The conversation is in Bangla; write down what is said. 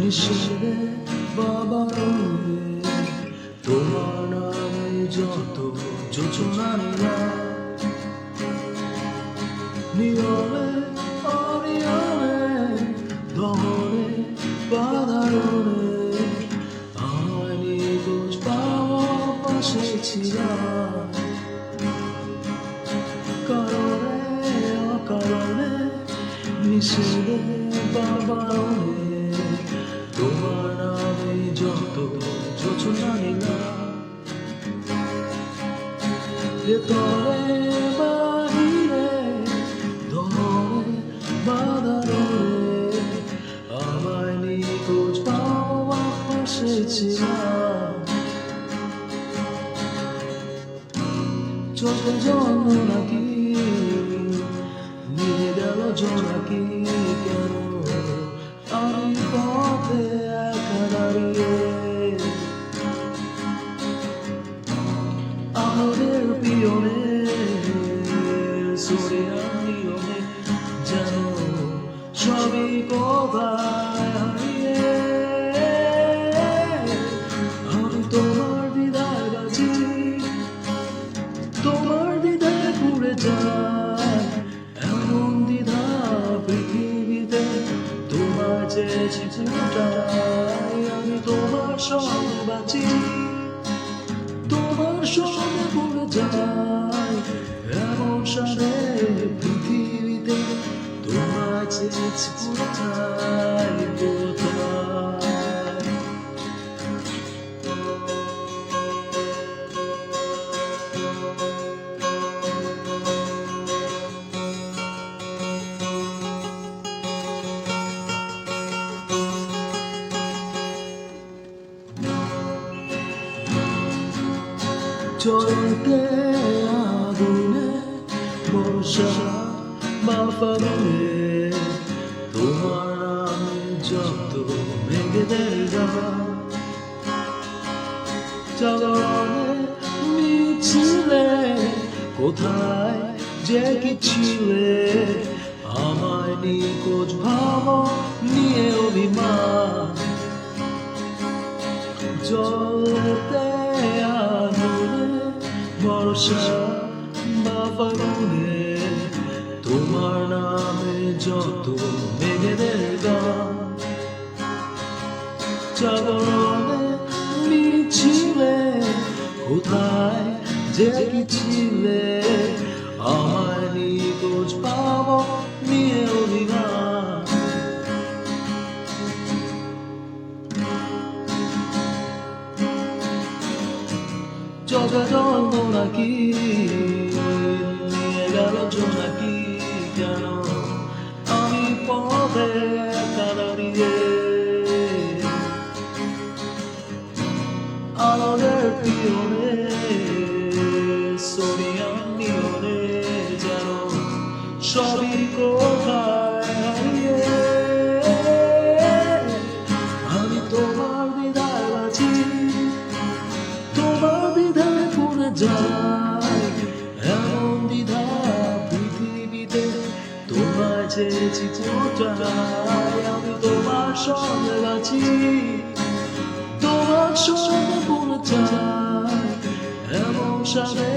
নিষেধে বাবার তোমার নামে যত যোজনা নিয়মে অনিয়মে দমনে বাধারণে আমায় নিখোঁজ পাওয়া পাশে ছিলাম কারণে অকারণে নিষেধে বাবারণে তোমার নামে যত যোজনা ভেতরে বাহিরে দমনে বাধারণে আমায় নিখোঁজ পাওয়া পাশে ছিলাম চোখে জন্ম নাকি নিয়ে গেল জোনাকি কেন আমি পথে একা দাঁড়িয়ে আমাদের পিয়নে সোরিয়ার নিয়মে যেন সবই কোথায় হারিয়ে আমি তোমার দ্বিধায় বাঁচি তোমার দ্বিধায় ঘুরে যাই এমন দ্বিধা পৃথিবীতে তোমার চেয়েছি পুটাই আমি তোমার সঙ্গে বাঁচি তোমার সঙ্গে ঘুরে যাই এমন সাথে পৃথিবীতে তোমার চেয়েছি পুটাই চলতে আগুনে বর্ষা বা ফাগুনে তোমার নামে যত মেঘেদের গান জাগরণে মিছিলে কোথায় যে কি ছিলে আমায় নিখোঁজ ভাব নিয়ে অভিমান চলতে বর্ষা বা ফাগুনে তোমার নামে যত মেঘেদের গান জাগরণে মিছিলে কোথায় যে কি ছিলে আমায় নিখোঁজ পাব নিয়ে অভিমান চোখে জন্ম নাকি নিয়ে গেল জোনাকি কেন আমি পথে একা দাঁড়িয়ে আমাদের পিয়নে সোনিয়ার নিয়নে যেন সবই কোথায় হারিয়ে আমি তোমার দ্বিধায় বাঁচি তোমার দ্বিধায় পড়ে যাই এমন দ্বিধা পৃথিবীতে তোমায় চেয়েছি কোথায় আমি তোমার সঙ্গে বাঁচি তোমার সঙ্গে পড়ে যাই এমন সাথে